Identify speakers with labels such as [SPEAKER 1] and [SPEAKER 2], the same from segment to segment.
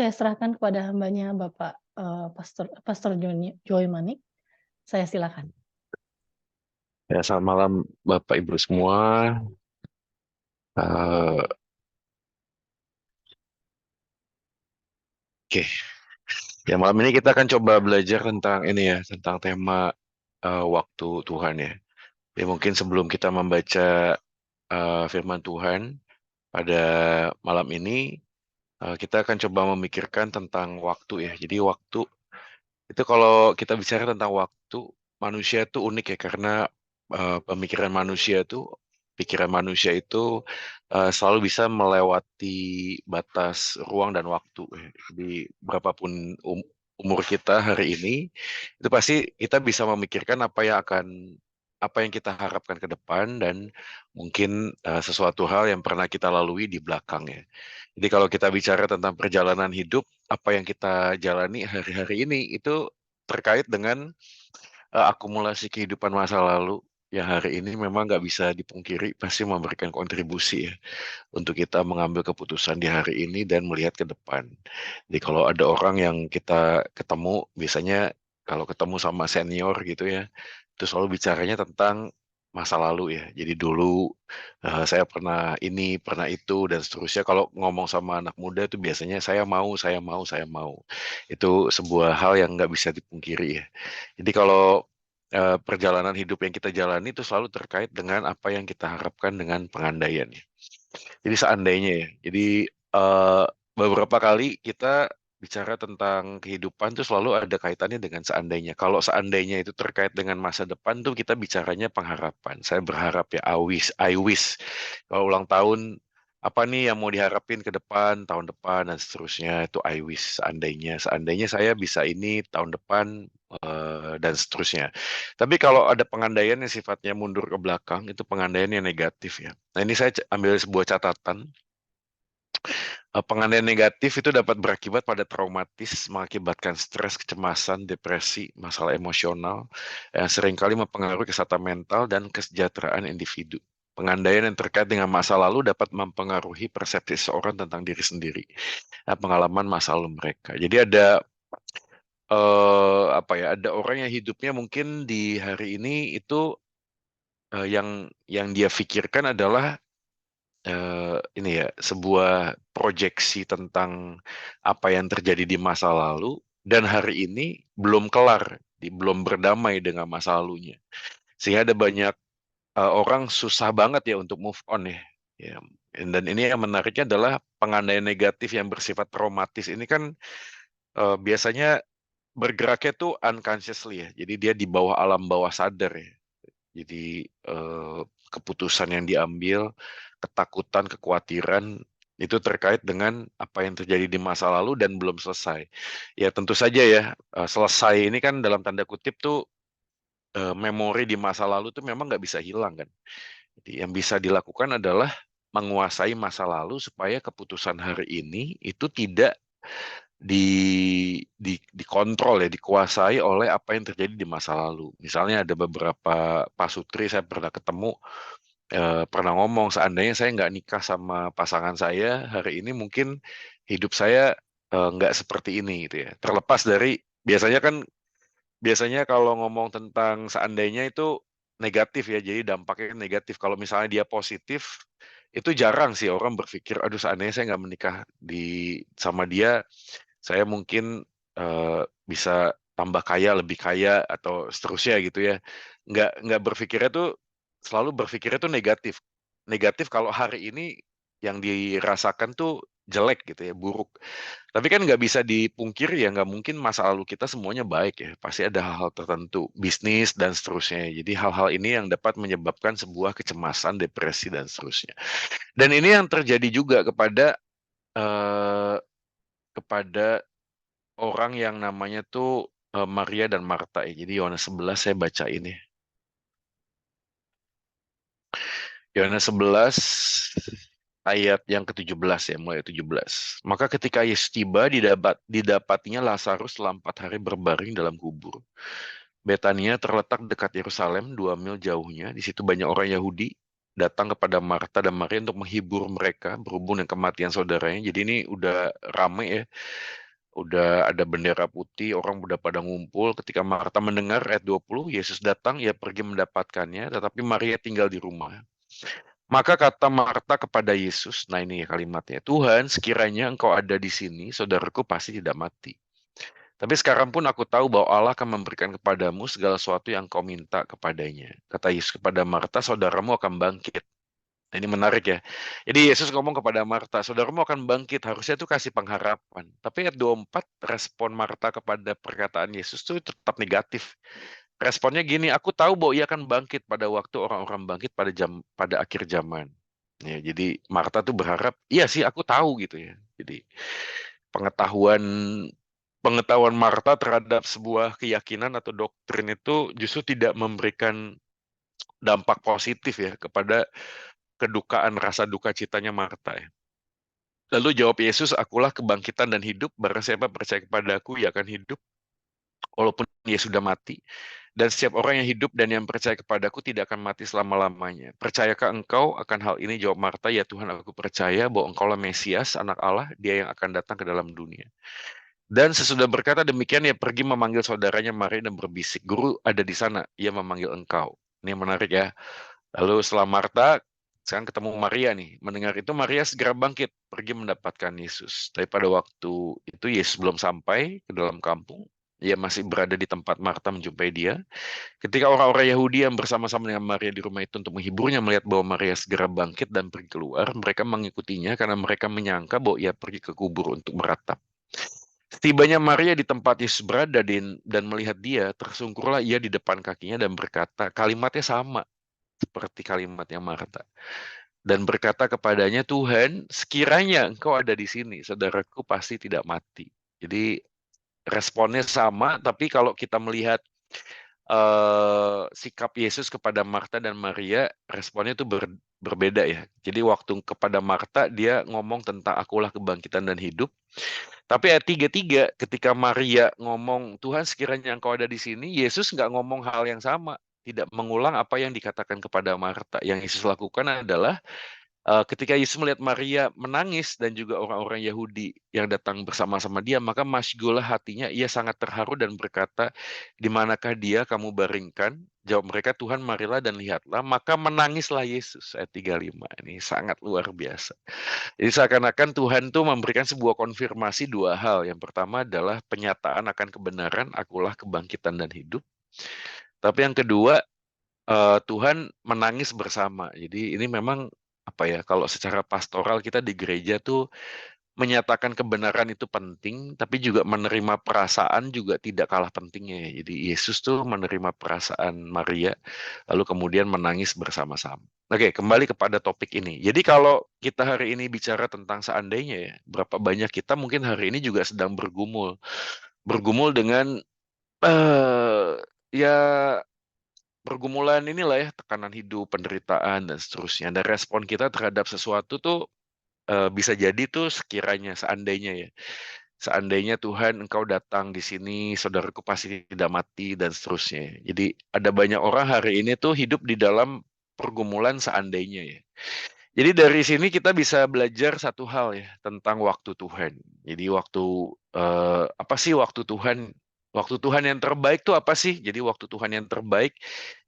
[SPEAKER 1] Saya serahkan kepada hambanya Bapak, Pastor Joy Manik, saya silakan.
[SPEAKER 2] Ya, selamat malam Bapak Ibu semua. Eh, Oke, ya malam ini kita akan coba belajar tentang ini ya, tentang tema waktu Tuhan ya. Ya mungkin sebelum kita membaca firman Tuhan pada malam ini, kita akan coba memikirkan tentang waktu ya. Jadi waktu itu kalau kita bicara tentang waktu, manusia itu unik ya karena pemikiran manusia itu, pikiran manusia itu selalu bisa melewati batas ruang dan waktu. Jadi berapapun umur kita hari ini, itu pasti kita bisa memikirkan apa yang kita harapkan ke depan dan mungkin sesuatu hal yang pernah kita lalui di belakang ya. Jadi kalau kita bicara tentang perjalanan hidup, apa yang kita jalani hari-hari ini itu terkait dengan akumulasi kehidupan masa lalu yang hari ini memang nggak bisa dipungkiri pasti memberikan kontribusi ya untuk kita mengambil keputusan di hari ini dan melihat ke depan. Jadi kalau ada orang yang kita ketemu, biasanya kalau ketemu sama senior gitu ya, itu selalu bicaranya tentang masa lalu ya. Jadi dulu saya pernah ini, pernah itu, dan seterusnya. Kalau ngomong sama anak muda itu biasanya saya mau, saya mau, saya mau. Itu sebuah hal yang nggak bisa dipungkiri ya. Jadi kalau perjalanan hidup yang kita jalani itu selalu terkait dengan apa yang kita harapkan dengan pengandaian ya. Jadi seandainya ya, jadi eh, beberapa kali kita bicara tentang kehidupan tuh selalu ada kaitannya dengan seandainya. Kalau seandainya itu terkait dengan masa depan tuh kita bicaranya pengharapan. Saya berharap ya, I wish. Kalau ulang tahun, apa nih yang mau diharapin ke depan, tahun depan, dan seterusnya, itu I wish. Seandainya saya bisa ini tahun depan, dan seterusnya. Tapi kalau ada pengandaian yang sifatnya mundur ke belakang, itu pengandaian yang negatif ya. Nah ini saya ambil sebuah catatan. Pengandaian negatif itu dapat berakibat pada traumatis, mengakibatkan stres, kecemasan, depresi, masalah emosional, yang seringkali mempengaruhi kesehatan mental dan kesejahteraan individu. Pengandaian yang terkait dengan masa lalu dapat mempengaruhi persepsi seseorang tentang diri sendiri, pengalaman masa lalu mereka. Jadi ada apa ya? Ada orang yang hidupnya mungkin di hari ini itu yang dia pikirkan adalah ini ya, sebuah proyeksi tentang apa yang terjadi di masa lalu dan hari ini belum kelar, belum berdamai dengan masa lalunya. Sehingga ada banyak orang susah banget ya untuk move on ya. Ya, dan ini yang menariknya adalah pengandaian negatif yang bersifat traumatis ini kan biasanya bergeraknya tuh unconsciously ya. Jadi dia di bawah alam bawah sadar ya. Jadi keputusan yang diambil, ketakutan, kekhawatiran itu terkait dengan apa yang terjadi di masa lalu dan belum selesai. Ya tentu saja ya, selesai ini kan dalam tanda kutip tuh memori di masa lalu tuh memang nggak bisa hilang kan. Jadi yang bisa dilakukan adalah menguasai masa lalu supaya keputusan hari ini itu tidak dikontrol ya, dikuasai oleh apa yang terjadi di masa lalu. Misalnya ada beberapa pasutri saya pernah ketemu, pernah ngomong seandainya saya nggak nikah sama pasangan saya hari ini mungkin hidup saya nggak seperti ini gitu ya. Terlepas dari biasanya kalau ngomong tentang seandainya itu negatif ya, jadi dampaknya negatif. Kalau misalnya dia positif, itu jarang sih orang berpikir, aduh seandainya saya nggak menikah sama dia, saya mungkin bisa tambah kaya, lebih kaya, atau seterusnya gitu ya. Nggak berpikirnya tuh, selalu berpikirnya tuh negatif. Negatif kalau hari ini yang dirasakan tuh jelek gitu ya, buruk. Tapi kan nggak bisa dipungkiri ya, nggak mungkin masa lalu kita semuanya baik ya. Pasti ada hal-hal tertentu, bisnis dan seterusnya. Jadi hal-hal ini yang dapat menyebabkan sebuah kecemasan, depresi dan seterusnya. Dan ini yang terjadi juga eh, kepada orang yang namanya tuh Maria dan Marta ya. Jadi Yohanes 11 saya baca ini. Yohanes 11 ayat yang ke-17 ya, mulai 17. Maka ketika Yesus tiba, didapatinya Lazarus setelah 4 hari berbaring dalam kubur. Betania terletak dekat Yerusalem, 2 mil jauhnya. Di situ banyak orang Yahudi datang kepada Marta dan Maria untuk menghibur mereka berhubung dengan kematian saudaranya. Jadi ini udah rame ya. Udah ada bendera putih, orang udah pada ngumpul. Ketika Marta mendengar ayat 20, Yesus datang, ia pergi mendapatkannya, tetapi Maria tinggal di rumah. Maka kata Marta kepada Yesus, nah ini ya kalimatnya, Tuhan, sekiranya engkau ada di sini, saudaraku pasti tidak mati. Tapi sekarang pun aku tahu bahwa Allah akan memberikan kepadamu segala sesuatu yang kau minta kepadanya. Kata Yesus kepada Marta, saudaramu akan bangkit. Nah, ini menarik ya. Jadi Yesus ngomong kepada Marta, saudaramu akan bangkit. Harusnya itu kasih pengharapan. Tapi ayat 24, respon Marta kepada perkataan Yesus itu tetap negatif. Responnya gini, aku tahu bahwa ia akan bangkit pada waktu orang-orang bangkit pada akhir zaman. Ya, jadi Marta tuh berharap, iya sih aku tahu gitu ya. Jadi pengetahuan pengetahuan Marta terhadap sebuah keyakinan atau doktrin itu justru tidak memberikan dampak positif ya kepada kedukaan rasa duka citanya Marta ya. Lalu jawab Yesus, akulah kebangkitan dan hidup, barang siapa percaya kepadaku ia akan hidup walaupun ia sudah mati. Dan setiap orang yang hidup dan yang percaya kepadaku tidak akan mati selama-lamanya. Percayakah engkau akan hal ini? Jawab Marta, ya Tuhan aku percaya bahwa engkau lah Mesias, anak Allah, dia yang akan datang ke dalam dunia. Dan sesudah berkata demikian, ia pergi memanggil saudaranya Maria dan berbisik, Guru ada di sana, ia memanggil engkau. Ini yang menarik ya. Lalu setelah Marta, sekarang ketemu Maria nih. Mendengar itu Maria segera bangkit, pergi mendapatkan Yesus. Tapi pada waktu itu Yesus belum sampai ke dalam kampung. Ia masih berada di tempat Marta menjumpai dia. Ketika orang-orang Yahudi yang bersama-sama dengan Maria di rumah itu untuk menghiburnya melihat bahwa Maria segera bangkit dan pergi keluar, mereka mengikutinya karena mereka menyangka bahwa ia pergi ke kubur untuk meratap. Setibanya Maria di tempat Yesus berada dan melihat dia, tersungkurlah ia di depan kakinya dan berkata, kalimatnya sama seperti kalimatnya Marta. Dan berkata kepadanya, Tuhan, sekiranya engkau ada di sini, saudaraku pasti tidak mati. Jadi responnya sama, tapi kalau kita melihat sikap Yesus kepada Marta dan Maria, responnya itu berbeda ya. Jadi waktu kepada Marta, dia ngomong tentang akulah kebangkitan dan hidup. Tapi ayat 33, ketika Maria ngomong, Tuhan sekiranya engkau ada di sini, Yesus nggak ngomong hal yang sama. Tidak mengulang apa yang dikatakan kepada Marta. Yang Yesus lakukan adalah ketika Yesus melihat Maria menangis dan juga orang-orang Yahudi yang datang bersama-sama dia, maka masygulah hatinya, ia sangat terharu dan berkata, di manakah dia kamu baringkan? Jawab mereka, Tuhan marilah dan lihatlah. Maka menangislah Yesus, ayat 35. Ini sangat luar biasa. Jadi seakan-akan Tuhan tuh memberikan sebuah konfirmasi dua hal. Yang pertama adalah penyataan akan kebenaran, akulah kebangkitan dan hidup. Tapi yang kedua, Tuhan menangis bersama. Jadi ini memang apa ya, kalau secara pastoral kita di gereja tuh menyatakan kebenaran itu penting, tapi juga menerima perasaan juga tidak kalah pentingnya ya. Jadi Yesus tuh menerima perasaan Maria, lalu kemudian menangis bersama-sama. Oke, kembali kepada topik ini. Jadi kalau kita hari ini bicara tentang seandainya ya, berapa banyak kita mungkin hari ini juga sedang bergumul. Bergumul dengan ya pergumulan inilah ya, tekanan hidup, penderitaan, dan seterusnya. Dan respon kita terhadap sesuatu tuh bisa jadi tuh sekiranya, seandainya ya. Seandainya Tuhan engkau datang di sini, saudaraku pasti tidak mati, dan seterusnya. Jadi ada banyak orang hari ini tuh hidup di dalam pergumulan seandainya ya. Jadi dari sini kita bisa belajar satu hal ya, tentang waktu Tuhan. Jadi apa sih waktu Tuhan? Waktu Tuhan yang terbaik itu apa sih? Jadi waktu Tuhan yang terbaik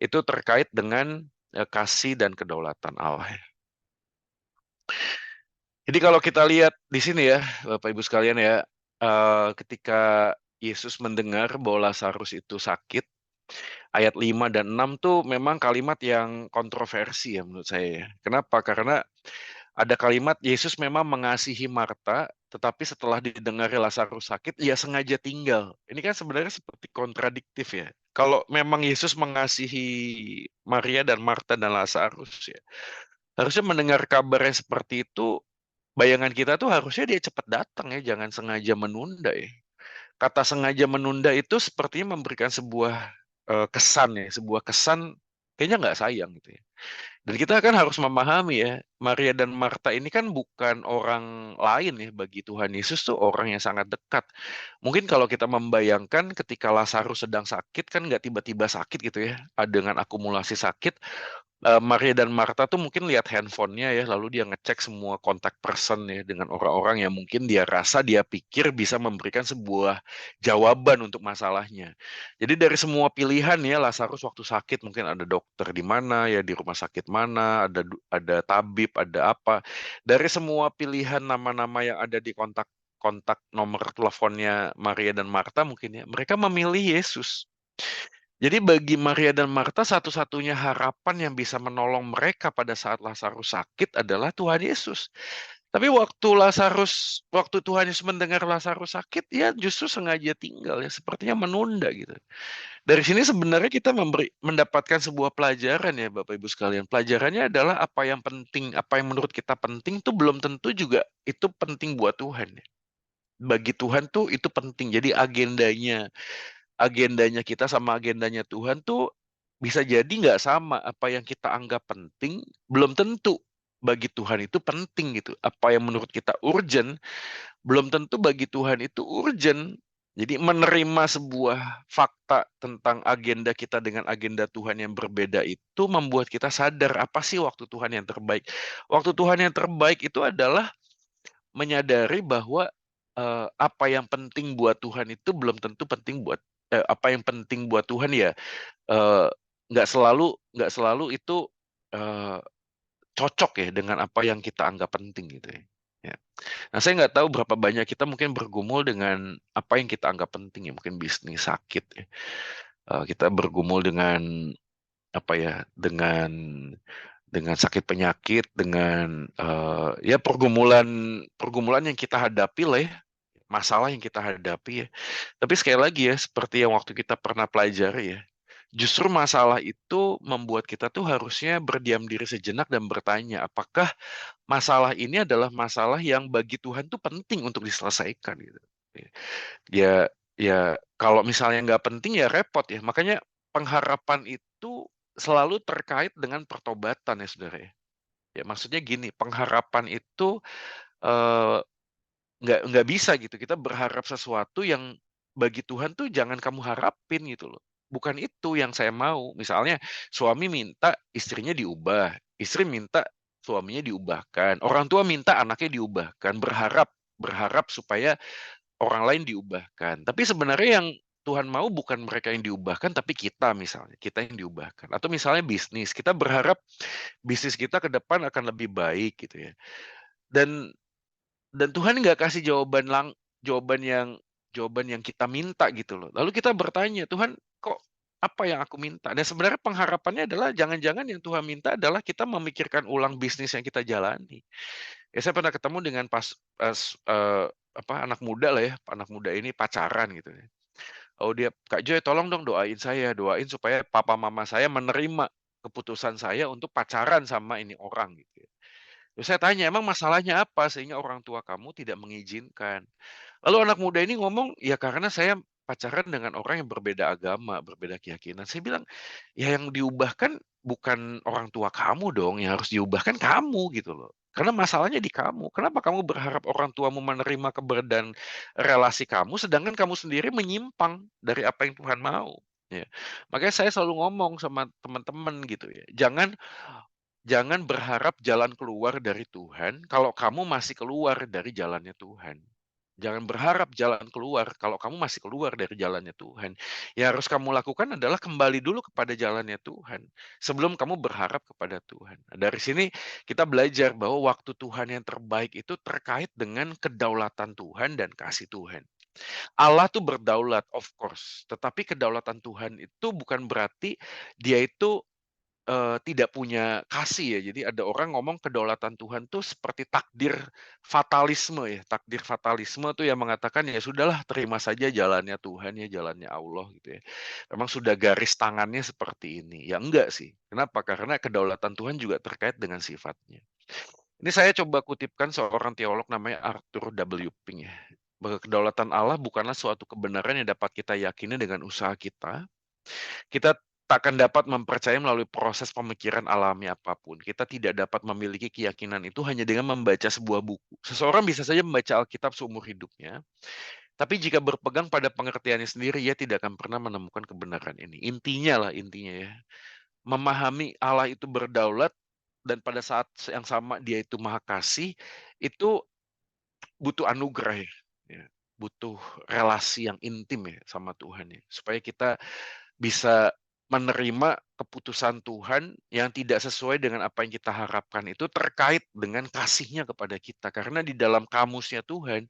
[SPEAKER 2] itu terkait dengan kasih dan kedaulatan Allah. Jadi kalau kita lihat di sini ya, Bapak Ibu sekalian ya, ketika Yesus mendengar bahwa Lazarus itu sakit, ayat 5 dan 6 tuh memang kalimat yang kontroversi ya menurut saya ya. Kenapa? Karena ada kalimat Yesus memang mengasihi Marta, tetapi setelah didengar Lazarus sakit, ia sengaja tinggal. Ini kan sebenarnya seperti kontradiktif ya. Kalau memang Yesus mengasihi Maria dan Marta dan Lazarus ya, harusnya mendengar kabar yang seperti itu, bayangan kita tuh harusnya dia cepat datang ya, jangan sengaja menunda ya. Kata sengaja menunda itu sepertinya memberikan sebuah kesan ya, sebuah kesan kayaknya nggak sayang gitu ya. Dan kita kan harus memahami ya, Maria dan Marta ini kan bukan orang lain ya bagi Tuhan Yesus tuh orang yang sangat dekat. Mungkin kalau kita membayangkan ketika Lazarus sedang sakit kan nggak tiba-tiba sakit gitu ya, dengan akumulasi sakit, Maria dan Marta tuh mungkin lihat handphonenya ya, lalu dia ngecek semua kontak person ya dengan orang-orang yang mungkin dia rasa dia pikir bisa memberikan sebuah jawaban untuk masalahnya. Jadi dari semua pilihan ya, Lazarus waktu sakit mungkin ada dokter di mana ya, di rumah sakit mana, ada tabib, ada apa. Dari semua pilihan nama-nama yang ada di kontak nomor teleponnya Maria dan Marta mungkin ya, mereka memilih Yesus. Jadi bagi Maria dan Marta satu-satunya harapan yang bisa menolong mereka pada saat Lazarus sakit adalah Tuhan Yesus. Tapi waktu Tuhan Yesus mendengar Lazarus sakit, ya justru sengaja tinggal ya, sepertinya menunda gitu. Dari sini sebenarnya kita mendapatkan sebuah pelajaran ya Bapak Ibu sekalian. Pelajarannya adalah apa yang penting, apa yang menurut kita penting itu belum tentu juga itu penting buat Tuhan ya. Bagi Tuhan tuh itu penting. Jadi agendanya kita sama agendanya Tuhan tuh bisa jadi nggak sama. Apa yang kita anggap penting belum tentu bagi Tuhan itu penting gitu. Apa yang menurut kita urgent belum tentu bagi Tuhan itu urgent. Jadi menerima sebuah fakta tentang agenda kita dengan agenda Tuhan yang berbeda itu membuat kita sadar apa sih waktu Tuhan yang terbaik. Waktu Tuhan yang terbaik itu adalah menyadari bahwa apa yang penting buat Tuhan itu belum tentu penting buat apa yang penting buat Tuhan ya eee, nggak selalu itu, eee, cocok ya dengan apa yang kita anggap penting gitu ya. Ya. Nah, saya nggak tahu berapa banyak kita mungkin bergumul dengan apa yang kita anggap penting ya, mungkin bisnis, sakit ya, kita bergumul dengan apa ya, dengan sakit penyakit, dengan, ya pergumulan pergumulan yang kita hadapi lah ya, masalah yang kita hadapi ya. Tapi sekali lagi ya, seperti yang waktu kita pernah pelajari ya, justru masalah itu membuat kita tuh harusnya berdiam diri sejenak dan bertanya, apakah masalah ini adalah masalah yang bagi Tuhan tuh penting untuk diselesaikan gitu. Ya ya kalau misalnya nggak penting ya repot ya. Makanya pengharapan itu selalu terkait dengan pertobatan ya Saudara ya. Ya maksudnya gini, pengharapan itu, eee nggak bisa gitu, kita berharap sesuatu yang bagi Tuhan tuh jangan kamu harapin gitu loh. Bukan itu yang saya mau. Misalnya suami minta istrinya diubah, istri minta suaminya diubahkan, orang tua minta anaknya diubahkan, berharap berharap supaya orang lain diubahkan. Tapi sebenarnya yang Tuhan mau bukan mereka yang diubahkan, tapi kita misalnya, kita yang diubahkan. Atau misalnya bisnis, kita berharap bisnis kita ke depan akan lebih baik gitu ya. Dan Tuhan nggak kasih jawaban yang kita minta gitu loh. Lalu kita bertanya, "Tuhan, kok apa yang aku minta?" Dan sebenarnya pengharapannya adalah jangan-jangan yang Tuhan minta adalah kita memikirkan ulang bisnis yang kita jalani. Ya saya pernah ketemu dengan anak muda lah ya, anak muda ini pacaran gitu ya. Oh dia, "Kak Joy tolong dong doain saya, doain supaya papa mama saya menerima keputusan saya untuk pacaran sama ini orang," gitu ya. Terus saya tanya, "Emang masalahnya apa sehingga orang tua kamu tidak mengizinkan?" Lalu anak muda ini ngomong, "Ya karena saya pacaran dengan orang yang berbeda agama, berbeda keyakinan." Saya bilang, "Ya yang diubahkan bukan orang tua kamu dong, yang harus diubahkan kamu gitu loh. Karena masalahnya di kamu. Kenapa kamu berharap orang tuamu menerima keberadaan relasi kamu, sedangkan kamu sendiri menyimpang dari apa yang Tuhan mau?" Ya. Makanya saya selalu ngomong sama teman-teman gitu ya, Jangan berharap jalan keluar dari Tuhan kalau kamu masih keluar dari jalannya Tuhan. Jangan berharap jalan keluar kalau kamu masih keluar dari jalannya Tuhan. Yang harus kamu lakukan adalah kembali dulu kepada jalannya Tuhan sebelum kamu berharap kepada Tuhan. Nah, dari sini kita belajar bahwa waktu Tuhan yang terbaik itu terkait dengan kedaulatan Tuhan dan kasih Tuhan. Allah tuh berdaulat, of course, tetapi kedaulatan Tuhan itu bukan berarti dia itu tidak punya kasih ya. Jadi ada orang ngomong kedaulatan Tuhan tuh seperti takdir fatalisme ya. Takdir fatalisme tuh yang mengatakan, "Ya sudahlah terima saja jalannya Tuhan ya, jalannya Allah," gitu ya. Memang sudah garis tangannya seperti ini. Ya enggak sih. Kenapa? Karena kedaulatan Tuhan juga terkait dengan sifatnya. Ini saya coba kutipkan seorang teolog namanya Arthur W. Pink ya. Bahwa kedaulatan Allah bukanlah suatu kebenaran yang dapat kita yakini dengan usaha kita, kita takkan dapat mempercayai melalui proses pemikiran alami apapun. Kita tidak dapat memiliki keyakinan itu hanya dengan membaca sebuah buku. Seseorang bisa saja membaca Alkitab seumur hidupnya, tapi jika berpegang pada pengertiannya sendiri, ia tidak akan pernah menemukan kebenaran ini. Intinya lah, intinya ya. memahami Allah itu berdaulat dan pada saat yang sama Dia itu Maha Kasih, itu butuh anugerah ya. Ya, butuh relasi yang intim ya sama Tuhan ya. Supaya kita bisa menerima keputusan Tuhan yang tidak sesuai dengan apa yang kita harapkan itu terkait dengan kasih-Nya kepada kita. Karena di dalam kamusnya Tuhan,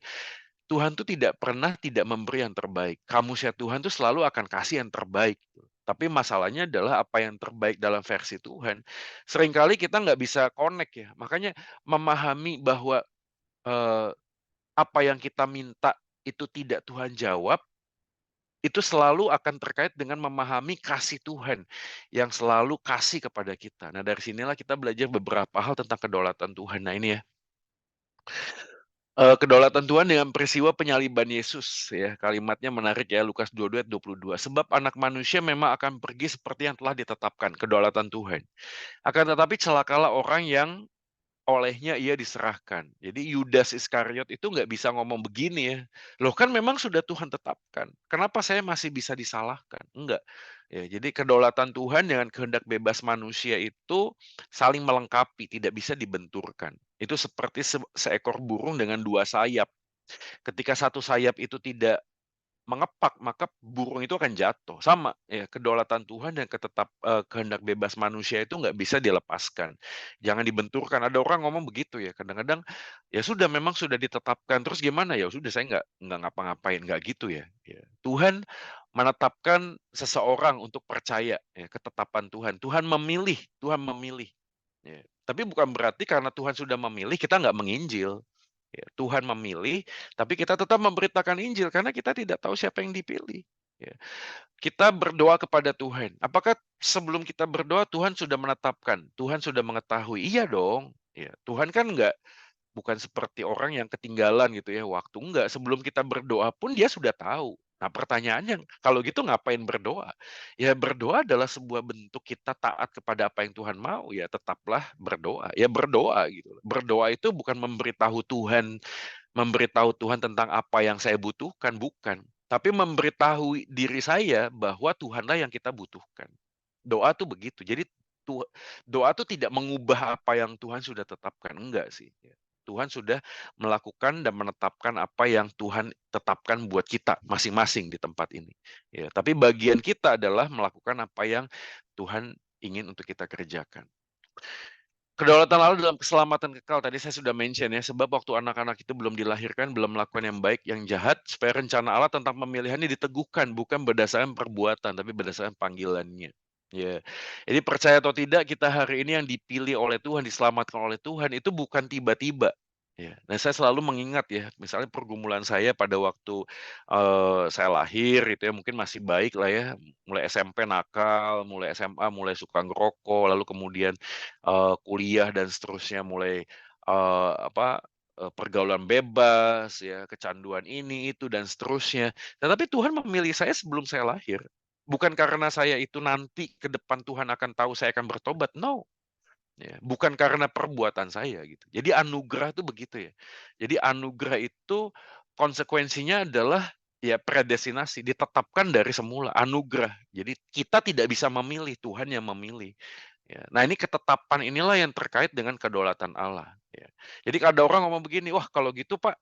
[SPEAKER 2] Tuhan tuh tidak pernah tidak memberi yang terbaik. Kamusnya Tuhan tuh selalu akan kasih yang terbaik. Tapi masalahnya adalah apa yang terbaik dalam versi Tuhan. Seringkali kita nggak bisa connect ya. Makanya memahami bahwa eh, apa yang kita minta itu tidak Tuhan jawab, itu selalu akan terkait dengan memahami kasih Tuhan yang selalu kasih kepada kita. Nah, dari sinilah kita belajar beberapa hal tentang kedaulatan Tuhan. Nah, ini ya. Kedaulatan Tuhan dengan peristiwa penyaliban Yesus ya. Kalimatnya menarik ya, Lukas 22 ayat 22. Sebab anak manusia memang akan pergi seperti yang telah ditetapkan, kedaulatan Tuhan. Akan tetapi celakalah orang yang olehnya ia diserahkan. Jadi Yudas Iskariot itu nggak bisa ngomong begini ya. Loh kan memang sudah Tuhan tetapkan. Kenapa saya masih bisa disalahkan? Enggak. Ya, jadi kedaulatan Tuhan dengan kehendak bebas manusia itu saling melengkapi, tidak bisa dibenturkan. Itu seperti seekor burung dengan dua sayap. Ketika satu sayap itu tidak mengepak, maka burung itu akan jatuh. Sama, ya, kedaulatan Tuhan dan kehendak bebas manusia itu nggak bisa dilepaskan. Jangan dibenturkan. Ada orang ngomong begitu ya. Kadang-kadang ya sudah memang sudah ditetapkan. Terus gimana ya? Sudah saya nggak ngapa-ngapain, nggak gitu ya. Ya. Tuhan menetapkan seseorang untuk percaya ya, ketetapan Tuhan. Tuhan memilih, Tuhan memilih. Ya. Tapi bukan berarti karena Tuhan sudah memilih kita nggak menginjil. Ya, Tuhan memilih, tapi kita tetap memberitakan Injil karena kita tidak tahu siapa yang dipilih. Ya. Kita berdoa kepada Tuhan. Apakah sebelum kita berdoa Tuhan sudah menetapkan, Tuhan sudah mengetahui? Iya dong. Ya, Tuhan kan bukan seperti orang yang ketinggalan gitu ya waktu. Enggak, sebelum kita berdoa pun dia sudah tahu. Nah, pertanyaannya, kalau gitu ngapain berdoa? Ya berdoa adalah sebuah bentuk kita taat kepada apa yang Tuhan mau, ya tetaplah berdoa. Ya berdoa gitu. Berdoa itu bukan memberitahu Tuhan tentang apa yang saya butuhkan, bukan. Tapi memberitahu diri saya bahwa Tuhanlah yang kita butuhkan. Doa tuh begitu. Jadi doa tuh tidak mengubah apa yang Tuhan sudah tetapkan, enggak sih. Tuhan sudah melakukan dan menetapkan apa yang Tuhan tetapkan buat kita masing-masing di tempat ini. Ya, tapi bagian kita adalah melakukan apa yang Tuhan ingin untuk kita kerjakan. Kedaulatan Allah dalam keselamatan kekal, tadi saya sudah mention ya, sebab waktu anak-anak itu belum dilahirkan, belum melakukan yang baik, yang jahat, supaya rencana Allah tentang pemilihannya diteguhkan, bukan berdasarkan perbuatan, tapi berdasarkan panggilannya. Ya, jadi percaya atau tidak, kita hari ini yang dipilih oleh Tuhan, diselamatkan oleh Tuhan, itu bukan tiba-tiba. Ya, nah saya selalu mengingat ya, misalnya pergumulan saya pada waktu saya lahir itu ya mungkin masih baik lah ya, mulai SMP nakal, mulai SMA mulai suka ngerokok, lalu kemudian kuliah dan seterusnya mulai pergaulan bebas ya, kecanduan ini itu dan seterusnya. Tetapi Tuhan memilih saya sebelum saya lahir. Bukan karena saya itu nanti ke depan Tuhan akan tahu saya akan bertobat. No. Ya, bukan karena perbuatan saya gitu. Jadi anugerah itu begitu ya. Jadi anugerah itu konsekuensinya adalah ya predestinasi, ditetapkan dari semula, anugerah. Jadi kita tidak bisa memilih, Tuhan yang memilih. Ya. Nah, ini ketetapan inilah yang terkait dengan kedaulatan Allah. Ya. Jadi ada orang ngomong begini, wah kalau gitu Pak,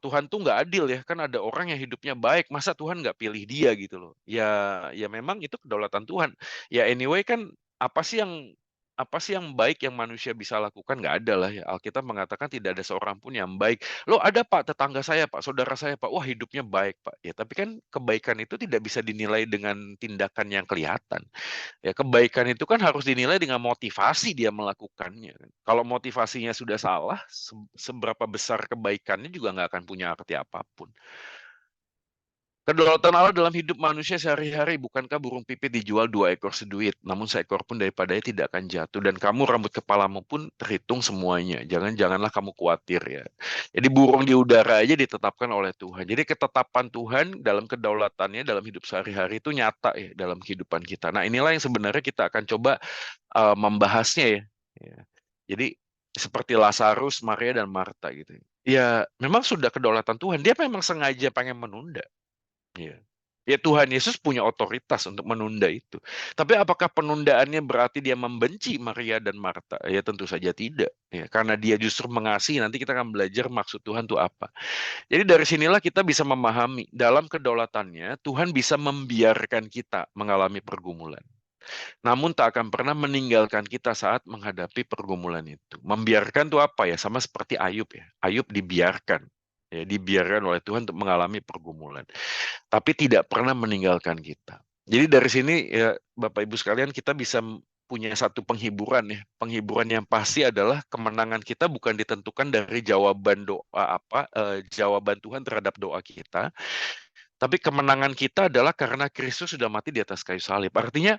[SPEAKER 2] Tuhan tuh nggak adil ya, kan ada orang yang hidupnya baik, masa Tuhan nggak pilih dia gitu loh. Ya memang itu kedaulatan Tuhan. Ya anyway kan apa sih yang baik yang manusia bisa lakukan? Nggak ada lah ya. Alkitab mengatakan tidak ada seorang pun yang baik. Loh ada Pak, tetangga saya Pak, saudara saya Pak, wah hidupnya baik Pak. Ya tapi kan kebaikan itu tidak bisa dinilai dengan tindakan yang kelihatan. Ya, kebaikan itu kan harus dinilai dengan motivasi dia melakukannya. Kalau motivasinya sudah salah, seberapa besar kebaikannya juga nggak akan punya arti apapun. Kedaulatan Allah dalam hidup manusia sehari-hari, bukankah burung pipit dijual 2 ekor seduit, namun seekor pun daripadanya tidak akan jatuh, dan kamu rambut kepalamu pun terhitung semuanya. Janganlah kamu khawatir ya. Jadi burung di udara aja ditetapkan oleh Tuhan. Jadi ketetapan Tuhan dalam kedaulatannya dalam hidup sehari-hari itu nyata ya dalam kehidupan kita. Nah inilah yang sebenarnya kita akan coba membahasnya ya. Ya. Jadi seperti Lazarus, Maria, dan Marta gitu. Ya memang sudah kedaulatan Tuhan. Dia memang sengaja pengen menunda. Iya. Ya Tuhan Yesus punya otoritas untuk menunda itu. Tapi apakah penundaannya berarti dia membenci Maria dan Marta? Ya tentu saja tidak. Ya, karena dia justru mengasihi. Nanti kita akan belajar maksud Tuhan itu apa. Jadi dari sinilah kita bisa memahami dalam kedaulatannya Tuhan bisa membiarkan kita mengalami pergumulan. Namun tak akan pernah meninggalkan kita saat menghadapi pergumulan itu. Membiarkan itu apa ya? Sama seperti Ayub ya. Ayub dibiarkan. Ya, dibiarkan oleh Tuhan untuk mengalami pergumulan. Tapi tidak pernah meninggalkan kita. Jadi dari sini ya Bapak Ibu sekalian kita bisa punya satu penghiburan ya. Penghiburan yang pasti adalah kemenangan kita bukan ditentukan dari jawaban doa jawaban Tuhan terhadap doa kita, tapi kemenangan kita adalah karena Kristus sudah mati di atas kayu salib. Artinya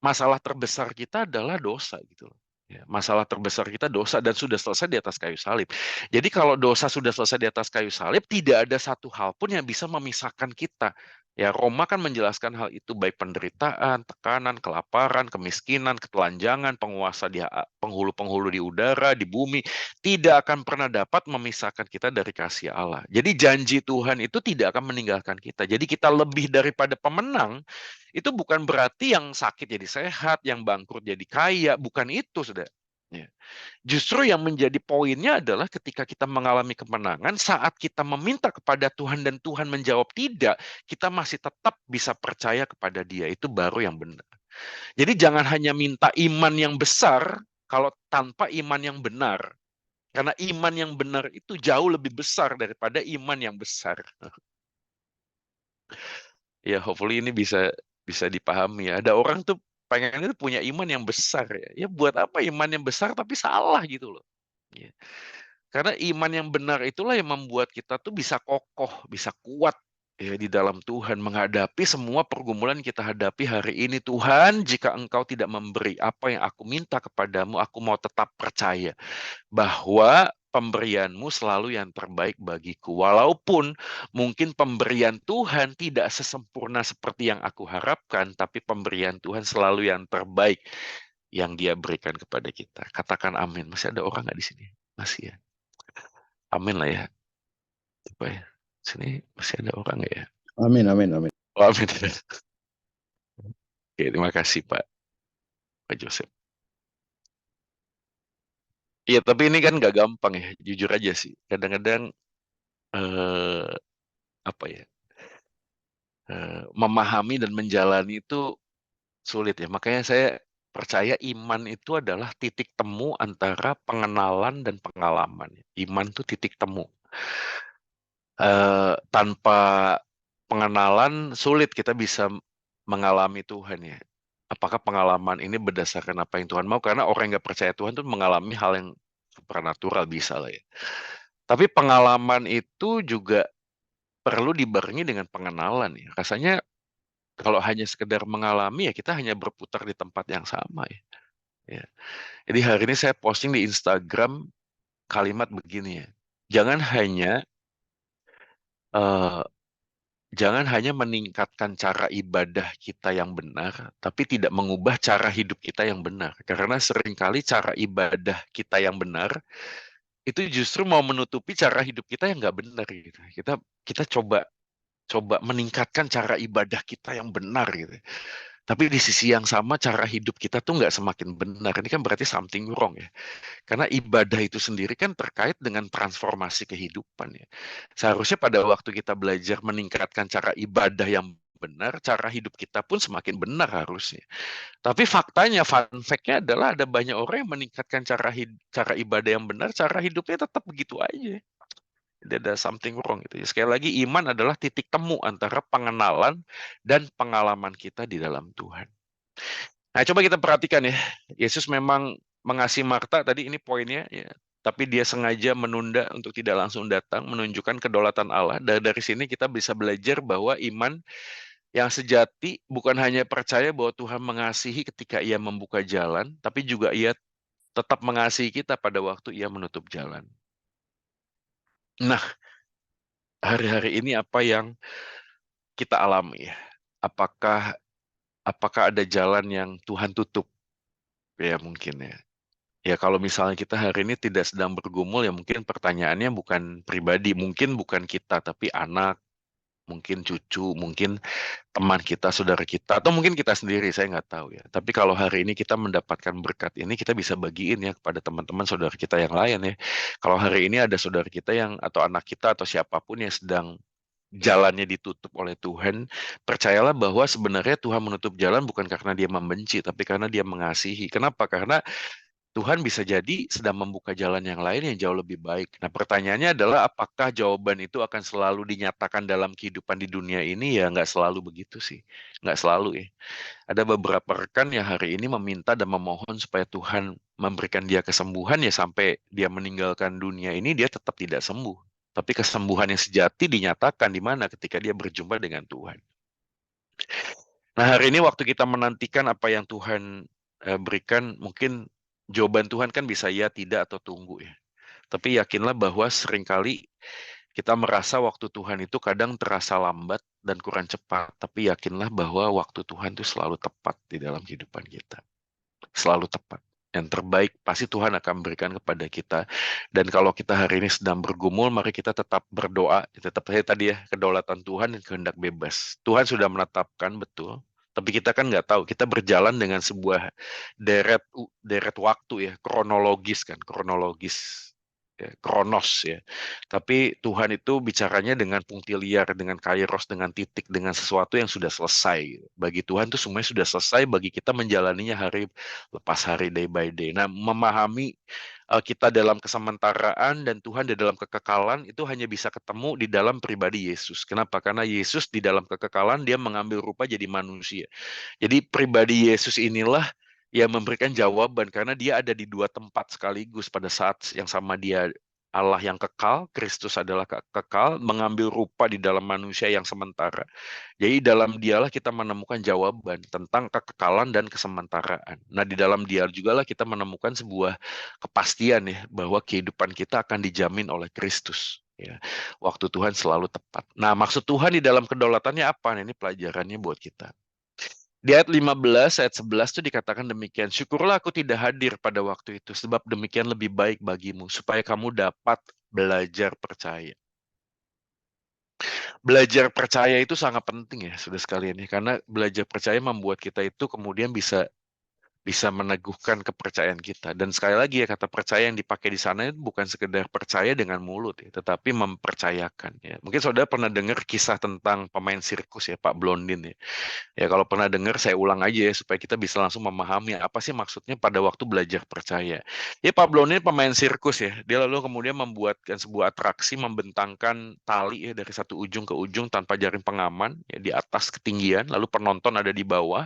[SPEAKER 2] masalah terbesar kita adalah dosa gitu loh. Ya, masalah terbesar kita dosa dan sudah selesai di atas kayu salib. Jadi kalau dosa sudah selesai di atas kayu salib, tidak ada satu hal pun yang bisa memisahkan kita. Ya, Roma kan menjelaskan hal itu baik penderitaan, tekanan, kelaparan, kemiskinan, ketelanjangan, penguasa di penghulu-penghulu di udara, di bumi, tidak akan pernah dapat memisahkan kita dari kasih Allah. Jadi janji Tuhan itu tidak akan meninggalkan kita. Jadi kita lebih daripada pemenang. Itu bukan berarti yang sakit jadi sehat, yang bangkrut jadi kaya, bukan itu, Saudara. Ya. Justru yang menjadi poinnya adalah ketika kita mengalami kemenangan, saat kita meminta kepada Tuhan dan Tuhan menjawab tidak, kita masih tetap bisa percaya kepada Dia. Itu baru yang benar. Jadi jangan hanya minta iman yang besar kalau tanpa iman yang benar. Karena iman yang benar itu jauh lebih besar daripada iman yang besar. Ya, hopefully ini bisa bisa dipahami ya. Ada orang tuh pengen itu punya iman yang besar ya. Ya buat apa iman yang besar tapi salah gitu loh. Ya. Karena iman yang benar itulah yang membuat kita tuh bisa kokoh, bisa kuat ya di dalam Tuhan menghadapi semua pergumulan kita hadapi hari ini. Tuhan, jika Engkau tidak memberi apa yang aku minta kepadamu, aku mau tetap percaya bahwa pemberianmu selalu yang terbaik bagiku. Walaupun mungkin pemberian Tuhan tidak sesempurna seperti yang aku harapkan, tapi pemberian Tuhan selalu yang terbaik yang Dia berikan kepada kita. Katakan amin. Masih ada orang nggak di sini? Masih ya. Amin lah ya. Coba ya. Sini masih ada orang nggak ya?
[SPEAKER 3] Amin, amin, amin.
[SPEAKER 2] Oh, amin. Oke, terima kasih Pak Joseph. Iya, tapi ini kan nggak gampang ya. Jujur aja sih. Kadang-kadang apa ya? Memahami dan menjalani itu sulit ya. Makanya saya percaya iman itu adalah titik temu antara pengenalan dan pengalaman. Iman itu titik temu. Tanpa pengenalan sulit kita bisa mengalami Tuhan ya. Apakah pengalaman ini berdasarkan apa yang Tuhan mau? Karena orang yang nggak percaya Tuhan tuh mengalami hal yang supernatural bisa lah ya. Tapi pengalaman itu juga perlu dibarengi dengan pengenalan ya. Rasanya kalau hanya sekedar mengalami ya kita hanya berputar di tempat yang sama ya. Ya. Jadi hari ini saya posting di Instagram kalimat begini ya. Jangan hanya meningkatkan cara ibadah kita yang benar, tapi tidak mengubah cara hidup kita yang benar. Karena seringkali cara ibadah kita yang benar itu justru mau menutupi cara hidup kita yang nggak benar gitu. Kita coba meningkatkan cara ibadah kita yang benar gitu. Tapi di sisi yang sama cara hidup kita tuh nggak semakin benar. Ini kan berarti something wrong ya. Karena ibadah itu sendiri kan terkait dengan transformasi kehidupan ya. Seharusnya pada waktu kita belajar meningkatkan cara ibadah yang benar, cara hidup kita pun semakin benar harusnya. Tapi faktanya, fun fact-nya adalah ada banyak orang yang meningkatkan cara ibadah yang benar, cara hidupnya tetap begitu aja. Ada something wrong gitu. Sekali lagi iman adalah titik temu antara pengenalan dan pengalaman kita di dalam Tuhan. Nah, coba kita perhatikan ya. Yesus memang mengasihi Marta tadi ini poinnya ya. Tapi dia sengaja menunda untuk tidak langsung datang, menunjukkan kedaulatan Allah. Dari sini kita bisa belajar bahwa iman yang sejati bukan hanya percaya bahwa Tuhan mengasihi ketika Ia membuka jalan, tapi juga Ia tetap mengasihi kita pada waktu Ia menutup jalan. Nah, hari-hari ini apa yang kita alami ya? Apakah ada jalan yang Tuhan tutup? Ya mungkin ya. Ya kalau misalnya kita hari ini tidak sedang bergumul ya mungkin pertanyaannya bukan pribadi, mungkin bukan kita tapi anak, mungkin cucu, mungkin teman kita, saudara kita, atau mungkin kita sendiri, saya nggak tahu ya. Tapi kalau hari ini kita mendapatkan berkat ini, kita bisa bagiin ya kepada teman-teman saudara kita yang lain ya. Kalau hari ini ada saudara kita yang, atau anak kita, atau siapapun yang sedang jalannya ditutup oleh Tuhan, percayalah bahwa sebenarnya Tuhan menutup jalan bukan karena dia membenci, tapi karena dia mengasihi. Kenapa? Karena Tuhan bisa jadi sedang membuka jalan yang lain yang jauh lebih baik. Nah, pertanyaannya adalah apakah jawaban itu akan selalu dinyatakan dalam kehidupan di dunia ini? Ya, nggak selalu begitu sih. Nggak selalu ya. Ada beberapa rekan yang hari ini meminta dan memohon supaya Tuhan memberikan dia kesembuhan ya sampai dia meninggalkan dunia ini dia tetap tidak sembuh. Tapi kesembuhan yang sejati dinyatakan di mana ketika dia berjumpa dengan Tuhan. Nah, hari ini waktu kita menantikan apa yang Tuhan berikan, mungkin jawaban Tuhan kan bisa ya, tidak, atau tunggu ya. Tapi yakinlah bahwa seringkali kita merasa waktu Tuhan itu kadang terasa lambat dan kurang cepat. Tapi yakinlah bahwa waktu Tuhan itu selalu tepat di dalam kehidupan kita. Selalu tepat. Yang terbaik pasti Tuhan akan berikan kepada kita. Dan kalau kita hari ini sedang bergumul, mari kita tetap berdoa. Tetap saya tadi ya, kedaulatan Tuhan dan kehendak bebas. Tuhan sudah menetapkan, betul. Tapi kita kan nggak tahu. Kita berjalan dengan sebuah deret waktu ya, kronologis kan, kronologis. Ya, kronos ya. Tapi Tuhan itu bicaranya dengan punktiliar, dengan kairos, dengan titik, dengan sesuatu yang sudah selesai. Bagi Tuhan itu semuanya sudah selesai, bagi kita menjalaninya hari lepas hari, day by day. Nah, memahami kita dalam kesementaraan dan Tuhan di dalam kekekalan itu hanya bisa ketemu di dalam pribadi Yesus. Kenapa? Karena Yesus di dalam kekekalan dia mengambil rupa jadi manusia. Jadi pribadi Yesus inilah yang memberikan jawaban karena dia ada di dua tempat sekaligus pada saat yang sama. Dia Allah yang kekal, Kristus adalah kekal, mengambil rupa di dalam manusia yang sementara. Jadi dalam dialah kita menemukan jawaban tentang kekekalan dan kesementaraan. Nah, di dalam dia juga lah kita menemukan sebuah kepastian ya bahwa kehidupan kita akan dijamin oleh Kristus. Ya, waktu Tuhan selalu tepat. Nah, maksud Tuhan di dalam kedaulatannya apa? Nah, ini pelajarannya buat kita. Di ayat 15, ayat 11 itu dikatakan demikian. Syukurlah aku tidak hadir pada waktu itu, sebab demikian lebih baik bagimu, supaya kamu dapat belajar percaya. Belajar percaya itu sangat penting ya, sudah sekalian ya. Karena belajar percaya membuat kita itu kemudian bisa meneguhkan kepercayaan kita. Dan sekali lagi ya, kata percaya yang dipakai di sana itu bukan sekedar percaya dengan mulut ya, tetapi mempercayakan ya. Mungkin saudara pernah dengar kisah tentang pemain sirkus ya, Pak Blondin ya. Ya, kalau pernah dengar, saya ulang aja ya, supaya kita bisa langsung memahami apa sih maksudnya pada waktu belajar percaya. Ya, Pablo ini pemain sirkus ya. Dia lalu kemudian membuatkan sebuah atraksi, membentangkan tali ya dari satu ujung ke ujung tanpa jaring pengaman ya di atas ketinggian, lalu penonton ada di bawah.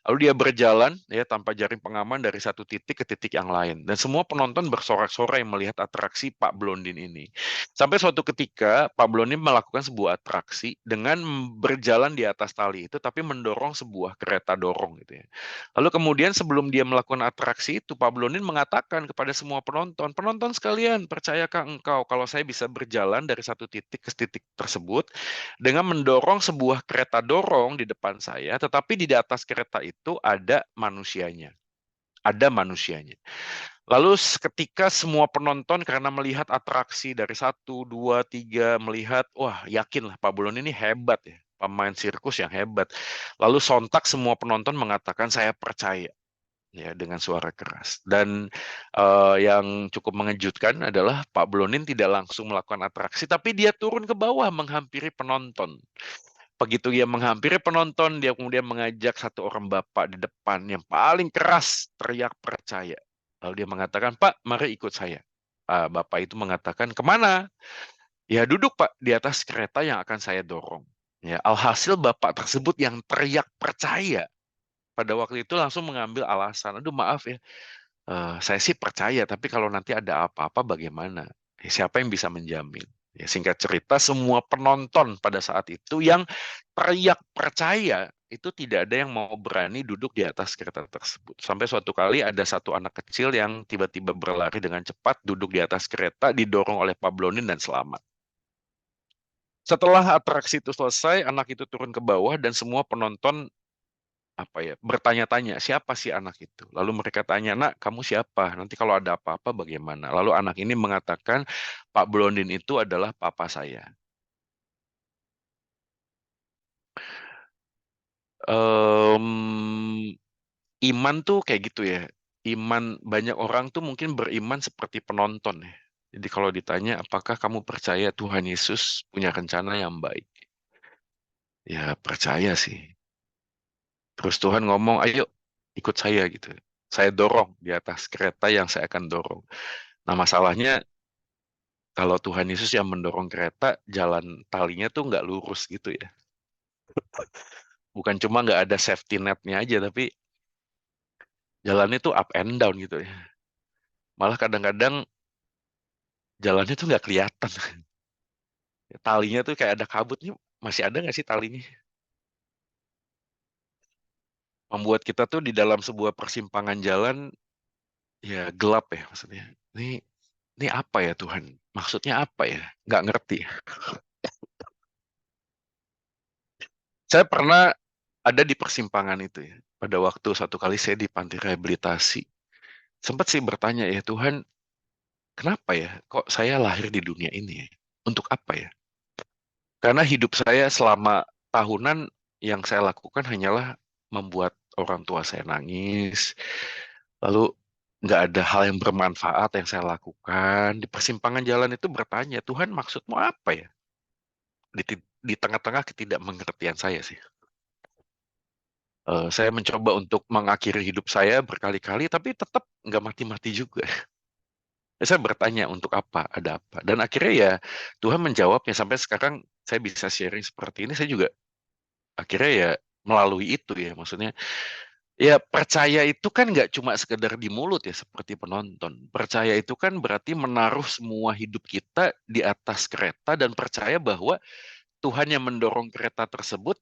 [SPEAKER 2] Lalu dia berjalan ya tanpa jaring pengaman dari satu titik ke titik yang lain. Dan semua penonton bersorak-sorai melihat atraksi Pak Blondin ini. Sampai suatu ketika Pak Blondin melakukan sebuah atraksi dengan berjalan di atas tali itu tapi mendorong sebuah kereta dorong gitu ya. Lalu kemudian sebelum dia melakukan atraksi itu Pak Blondin mengatakan kepada semua penonton, "Penonton sekalian, percayakah engkau kalau saya bisa berjalan dari satu titik ke titik tersebut dengan mendorong sebuah kereta dorong di depan saya, tetapi di atas kereta itu ada manusianya." Ada manusianya. Lalu ketika semua penonton karena melihat atraksi dari 1, 2, 3, melihat, wah yakinlah Pak Bulon ini hebat ya, pemain sirkus yang hebat. Lalu sontak semua penonton mengatakan saya percaya ya dengan suara keras. Dan yang cukup mengejutkan adalah Pak Blonin tidak langsung melakukan atraksi, tapi dia turun ke bawah menghampiri penonton. Begitu dia menghampiri penonton, dia kemudian mengajak satu orang bapak di depan yang paling keras teriak percaya. Lalu dia mengatakan, "Pak, mari ikut saya." Bapak itu mengatakan, "Kemana?" "Ya duduk Pak, di atas kereta yang akan saya dorong." Ya, alhasil bapak tersebut yang teriak percaya pada waktu itu langsung mengambil alasan, "Aduh maaf ya, saya sih percaya, tapi kalau nanti ada apa-apa bagaimana? Siapa yang bisa menjamin?" Ya, singkat cerita, semua penonton pada saat itu yang teriak percaya, itu tidak ada yang mau berani duduk di atas kereta tersebut. Sampai suatu kali ada satu anak kecil yang tiba-tiba berlari dengan cepat, duduk di atas kereta, didorong oleh Pablonin dan selamat. Setelah atraksi itu selesai, anak itu turun ke bawah dan semua penonton bertanya-tanya, siapa sih anak itu? Lalu mereka tanya, "Nak, kamu siapa? Nanti kalau ada apa-apa bagaimana?" Lalu anak ini mengatakan, "Pak Blondin itu adalah papa saya." Iman tuh kayak gitu ya. Iman banyak orang tuh mungkin beriman seperti penonton ya. Jadi kalau ditanya apakah kamu percaya Tuhan Yesus punya rencana yang baik? Ya percaya sih. Terus Tuhan ngomong, ayo ikut saya gitu. Saya dorong di atas kereta yang saya akan dorong. Nah masalahnya kalau Tuhan Yesus yang mendorong kereta, jalan talinya tuh nggak lurus gitu ya. Bukan cuma nggak ada safety netnya aja, tapi jalannya tuh up and down gitu ya. Malah kadang-kadang jalannya tuh nggak kelihatan. Talinya tuh kayak ada kabutnya. Masih ada nggak sih talinya? Membuat kita tuh di dalam sebuah persimpangan jalan, ya gelap ya maksudnya. Ini apa ya Tuhan? Maksudnya apa ya? Nggak ngerti. Saya pernah ada di persimpangan itu ya. Pada waktu satu kali saya di panti rehabilitasi. Sempat sih bertanya ya, Tuhan, kenapa ya? Kok saya lahir di dunia ini ya? Untuk apa ya? Karena hidup saya selama tahunan yang saya lakukan hanyalah membuat orang tua saya nangis. Lalu nggak ada hal yang bermanfaat yang saya lakukan. Di persimpangan jalan itu bertanya, Tuhan maksudmu apa ya? Di tengah-tengah ketidakmengertian saya sih. Saya mencoba untuk mengakhiri hidup saya berkali-kali, tapi tetap nggak mati-mati juga. Saya bertanya untuk apa, ada apa. Dan akhirnya ya Tuhan menjawabnya sampai sekarang saya bisa sharing seperti ini. Saya juga akhirnya ya melalui itu ya. Maksudnya ya percaya itu kan nggak cuma sekedar di mulut ya seperti penonton. Percaya itu kan berarti menaruh semua hidup kita di atas kereta dan percaya bahwa Tuhan yang mendorong kereta tersebut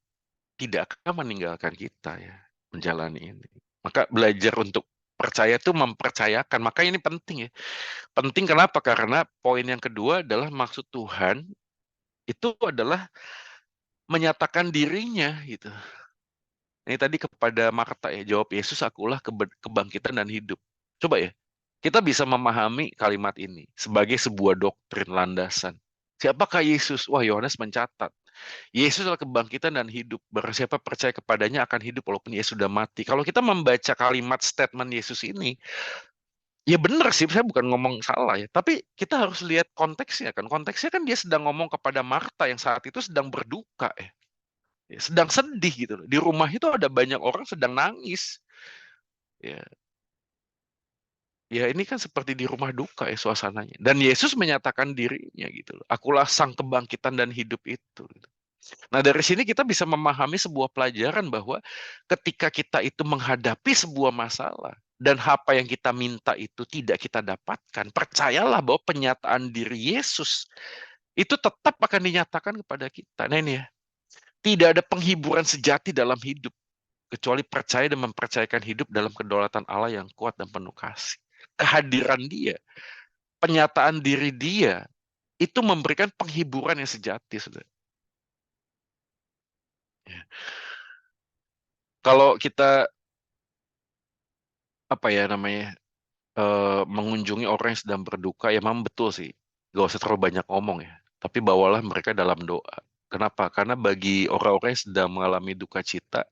[SPEAKER 2] tidak akan meninggalkan kita ya menjalani ini. Maka belajar untuk percaya itu mempercayakan. Maka ini penting ya. Penting kenapa? Karena poin yang kedua adalah maksud Tuhan itu adalah menyatakan dirinya gitu. Ini tadi kepada Marta ya, jawab Yesus, akulah kebangkitan dan hidup. Coba ya, kita bisa memahami kalimat ini sebagai sebuah doktrin landasan. Siapakah Yesus? Wah, Yohanes mencatat. Yesus adalah kebangkitan dan hidup. Barang siapa percaya kepadanya akan hidup walaupun ia sudah mati. Kalau kita membaca kalimat statement Yesus ini, ya benar sih, saya bukan ngomong salah ya. Tapi kita harus lihat konteksnya kan. Konteksnya kan dia sedang ngomong kepada Marta yang saat itu sedang berduka ya. Ya, sedang sedih gitu loh. Di rumah itu ada banyak orang sedang nangis. Ya, ya ini kan seperti di rumah duka ya suasananya. Dan Yesus menyatakan dirinya gitu loh. Akulah sang kebangkitan dan hidup itu. Gitu. Nah, dari sini kita bisa memahami sebuah pelajaran bahwa ketika kita itu menghadapi sebuah masalah dan apa yang kita minta itu tidak kita dapatkan, percayalah bahwa penyataan diri Yesus itu tetap akan dinyatakan kepada kita. Nah ini ya, tidak ada penghiburan sejati dalam hidup kecuali percaya dan mempercayakan hidup dalam kedaulatan Allah yang kuat dan penuh kasih. Kehadiran Dia, penyataan diri Dia itu memberikan penghiburan yang sejati, saudara. Ya. Kalau kita apa ya namanya mengunjungi orang yang sedang berduka, ya memang betul sih. Gak usah terlalu banyak ngomong ya. Tapi bawalah mereka dalam doa. Kenapa? Karena bagi orang-orang yang sedang mengalami duka cita,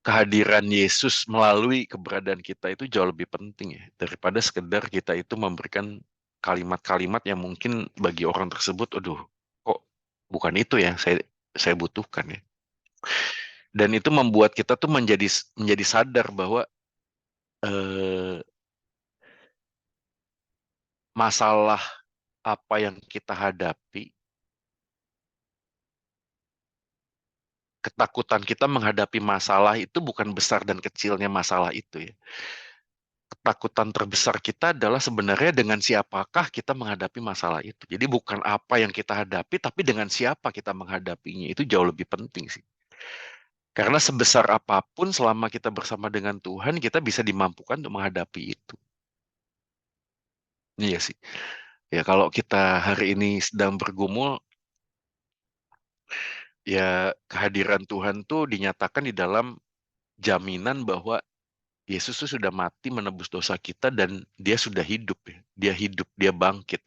[SPEAKER 2] kehadiran Yesus melalui keberadaan kita itu jauh lebih penting ya. Daripada sekedar kita itu memberikan kalimat-kalimat yang mungkin bagi orang tersebut, aduh, kok bukan itu yang saya butuhkan ya. Dan itu membuat kita tuh menjadi sadar bahwa eh, masalah apa yang kita hadapi, ketakutan kita menghadapi masalah itu bukan besar dan kecilnya masalah itu ya. Ketakutan terbesar kita adalah sebenarnya dengan siapakah kita menghadapi masalah itu. Jadi bukan apa yang kita hadapi, tapi dengan siapa kita menghadapinya. Itu jauh lebih penting sih. Karena sebesar apapun selama kita bersama dengan Tuhan, kita bisa dimampukan untuk menghadapi itu. Iya sih. Ya kalau kita hari ini sedang bergumul, ya kehadiran Tuhan tuh dinyatakan di dalam jaminan bahwa Yesus tuh sudah mati menebus dosa kita dan dia sudah hidup ya. Dia hidup, dia bangkit.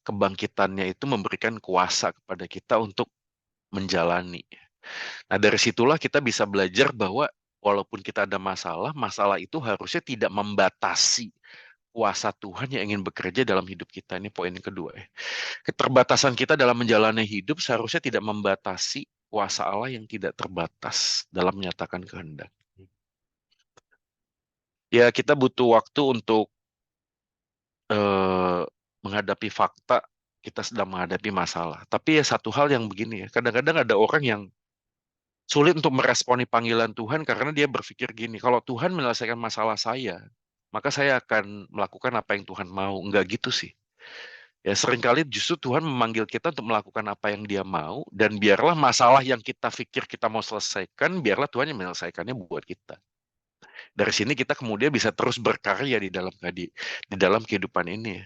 [SPEAKER 2] Kebangkitannya itu memberikan kuasa kepada kita untuk menjalani. Nah, dari situlah kita bisa belajar bahwa walaupun kita ada masalah, masalah itu harusnya tidak membatasi kuasa Tuhan yang ingin bekerja dalam hidup kita. Ini poin yang kedua ya. Keterbatasan kita dalam menjalani hidup seharusnya tidak membatasi kuasa Allah yang tidak terbatas dalam menyatakan kehendak. Ya, kita butuh waktu untuk menghadapi fakta kita sedang menghadapi masalah. Tapi ya satu hal yang begini ya, kadang-kadang ada orang yang sulit untuk meresponi panggilan Tuhan karena dia berpikir gini, kalau Tuhan menyelesaikan masalah saya, maka saya akan melakukan apa yang Tuhan mau. Enggak gitu sih. Ya seringkali justru Tuhan memanggil kita untuk melakukan apa yang Dia mau, dan biarlah masalah yang kita pikir kita mau selesaikan, biarlah Tuhan yang menyelesaikannya buat kita. Dari sini kita kemudian bisa terus berkarya di dalam kehidupan ini.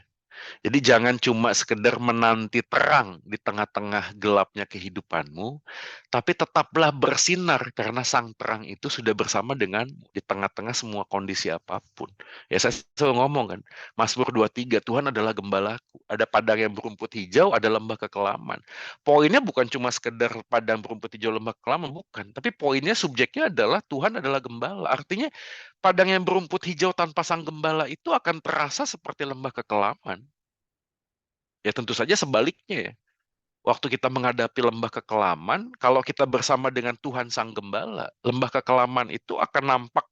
[SPEAKER 2] Jadi jangan cuma sekedar menanti terang di tengah-tengah gelapnya kehidupanmu, tapi tetaplah bersinar karena sang terang itu sudah bersama denganmu di tengah-tengah semua kondisi apapun. Ya saya selalu ngomong kan, Mazmur 23, Tuhan adalah gembalaku. Ada padang yang berumput hijau, ada lembah kekelaman. Poinnya bukan cuma sekedar padang berumput hijau, lembah kekelaman, bukan. Tapi poinnya, subjeknya adalah Tuhan adalah gembala. Artinya padang yang berumput hijau tanpa sang gembala itu akan terasa seperti lembah kekelaman. Ya tentu saja sebaliknya ya. Waktu kita menghadapi lembah kekelaman, kalau kita bersama dengan Tuhan Sang Gembala, lembah kekelaman itu akan nampak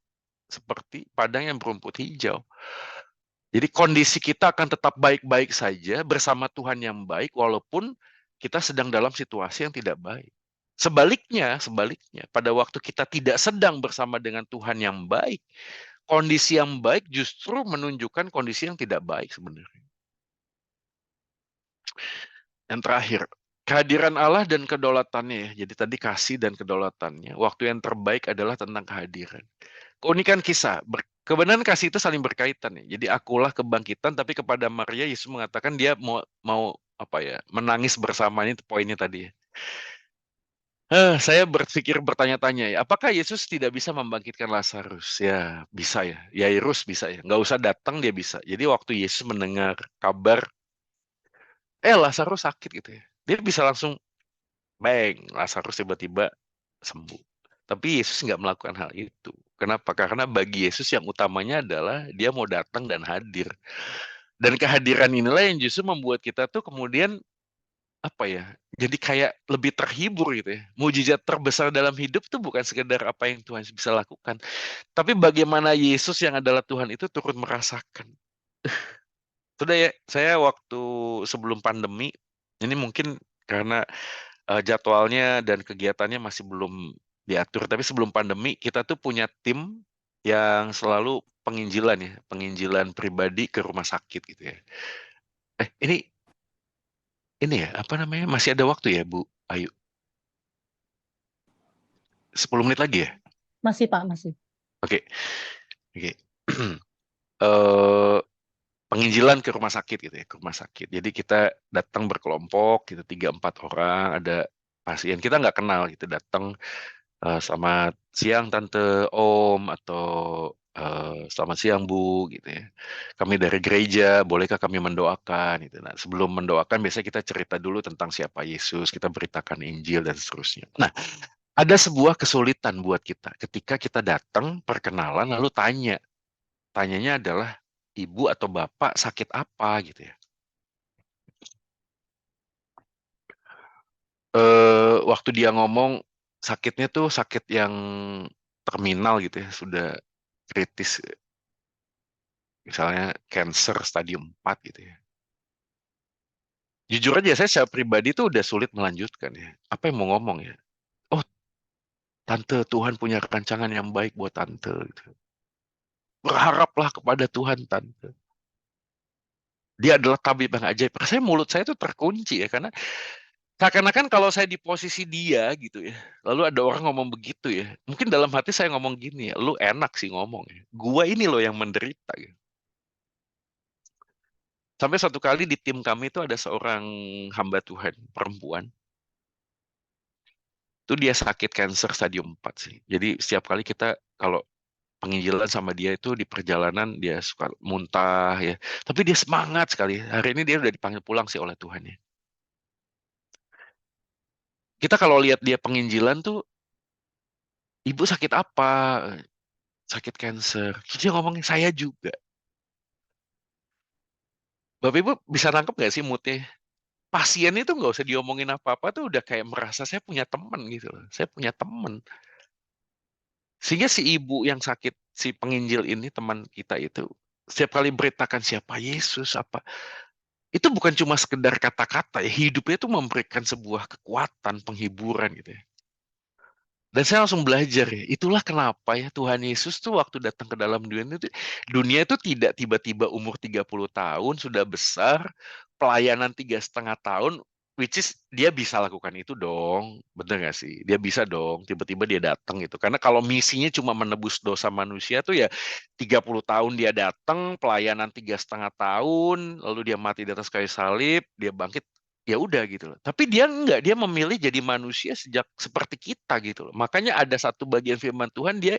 [SPEAKER 2] seperti padang yang berumput hijau. Jadi kondisi kita akan tetap baik-baik saja bersama Tuhan yang baik, walaupun kita sedang dalam situasi yang tidak baik. Sebaliknya, pada waktu kita tidak sedang bersama dengan Tuhan yang baik, kondisi yang baik justru menunjukkan kondisi yang tidak baik sebenarnya. Yang terakhir, kehadiran Allah dan kedaulatannya ya. Jadi tadi kasih dan kedaulatannya. Waktu yang terbaik adalah tentang kehadiran. Keunikan kisah, kebenaran kasih itu saling berkaitan ya. Jadi akulah kebangkitan, tapi kepada Maria Yesus mengatakan dia mau apa ya, menangis bersamanya, itu poinnya tadi ya. Saya bertanya-tanya ya, apakah Yesus tidak bisa membangkitkan Lazarus? Ya, bisa ya. Yairus bisa ya. Nggak usah datang dia bisa. Jadi waktu Yesus mendengar kabar, Lazarus sakit gitu ya. Dia bisa langsung bang, Lazarus tiba-tiba sembuh. Tapi Yesus nggak melakukan hal itu. Kenapa? Karena bagi Yesus yang utamanya adalah dia mau datang dan hadir. Dan kehadiran inilah yang justru membuat kita tuh kemudian apa ya? Jadi kayak lebih terhibur gitu ya. Mujizat terbesar dalam hidup tuh bukan sekedar apa yang Tuhan bisa lakukan, tapi bagaimana Yesus yang adalah Tuhan itu turut merasakan. Sudah ya, saya waktu sebelum pandemi, ini mungkin karena jadwalnya dan kegiatannya masih belum diatur. Tapi sebelum pandemi kita tuh punya tim yang selalu penginjilan pribadi ke rumah sakit gitu ya. Ini ya, apa namanya? Masih ada waktu ya, Bu Ayu? 10 menit lagi ya?
[SPEAKER 1] Masih Pak, masih.
[SPEAKER 2] Oke. Oke. eh Penginjilan ke rumah sakit gitu ya, ke rumah sakit. Jadi kita datang berkelompok, kita 3-4 orang, ada pasien kita nggak kenal gitu, datang. Selamat siang Tante, Om, atau selamat siang Bu, gitu ya. Kami dari gereja, bolehkah kami mendoakan? Gitu. Nah, sebelum mendoakan, biasanya kita cerita dulu tentang siapa Yesus, kita beritakan Injil dan seterusnya. Nah, ada sebuah kesulitan buat kita ketika kita datang perkenalan lalu tanyanya adalah ibu atau bapak sakit apa gitu ya. Waktu dia ngomong sakitnya tuh sakit yang terminal gitu ya, sudah kritis, misalnya cancer stadium 4 gitu ya. Jujur aja saya secara pribadi tuh udah sulit melanjutkan ya. Apa yang mau ngomong ya? Oh, tante, Tuhan punya rancangan yang baik buat tante gitu. Berharaplah kepada Tuhan tante. Dia adalah tabib yang ajaib. Rasanya mulut saya tuh terkunci ya, karena seakan-akan kalau saya di posisi dia gitu ya, lalu ada orang ngomong begitu ya, mungkin dalam hati saya ngomong gini ya, lu enak sih ngomong ya. Gua ini loh yang menderita gitu. Sampai suatu kali di tim kami itu ada seorang hamba Tuhan, perempuan. Itu dia sakit cancer stadium 4 sih. Jadi setiap kali kita kalau penginjilan sama dia itu di perjalanan dia suka muntah ya. Tapi dia semangat sekali. Hari ini dia udah dipanggil pulang sih oleh Tuhan ya. Kita kalau lihat dia penginjilan tuh, ibu sakit apa? Sakit kanker. Dia ngomongin saya juga. Bapak Ibu bisa nangkep nggak sih moodnya? Pasien itu nggak usah diomongin apa-apa tuh udah kayak merasa saya punya teman gitu loh. Saya punya teman. Sehingga si ibu yang sakit, si penginjil ini teman kita itu, setiap kali beritakan siapa Yesus, apa, itu bukan cuma sekedar kata-kata ya, hidupnya itu memberikan sebuah kekuatan, penghiburan gitu ya. Dan saya langsung belajar ya, itulah kenapa ya Tuhan Yesus tuh waktu datang ke dalam dunia itu tidak tiba-tiba umur 30 tahun, sudah besar, pelayanan 3,5 tahun, which is dia bisa lakukan itu dong, bener nggak sih? Dia bisa dong, tiba-tiba dia datang gitu. Karena kalau misinya cuma menebus dosa manusia tuh ya 30 tahun dia datang, pelayanan 3,5 tahun, lalu dia mati di atas kayu salib, dia bangkit, ya udah gitu loh. Tapi dia enggak, dia memilih jadi manusia sejak seperti kita gitu loh. Makanya ada satu bagian firman Tuhan dia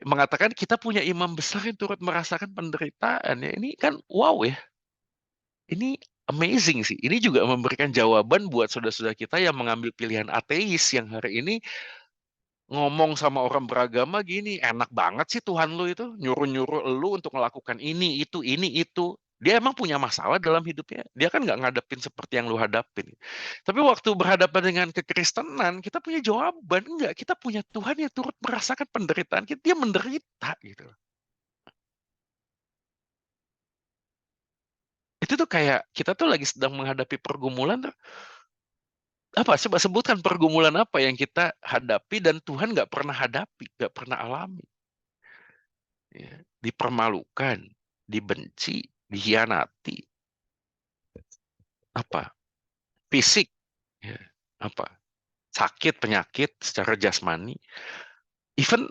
[SPEAKER 2] mengatakan kita punya imam besar yang turut merasakan penderitaan ya. Ini kan wow ya. Ini amazing sih. Ini juga memberikan jawaban buat saudara-saudara kita yang mengambil pilihan ateis yang hari ini ngomong sama orang beragama gini, enak banget sih Tuhan lu itu, nyuruh-nyuruh lu untuk melakukan ini, itu. Dia emang punya masalah dalam hidupnya. Dia kan nggak ngadepin seperti yang lu hadapin. Tapi waktu berhadapan dengan kekristenan, kita punya jawaban. Enggak, kita punya Tuhan yang turut merasakan penderitaan kita. Dia menderita gitu. Itu tuh kayak, kita tuh lagi sedang menghadapi pergumulan tuh. Apa, coba sebutkan pergumulan apa yang kita hadapi dan Tuhan nggak pernah hadapi, nggak pernah alami. Ya, dipermalukan, dibenci, dikhianati, apa, fisik, ya, apa, sakit, penyakit secara jasmani. Even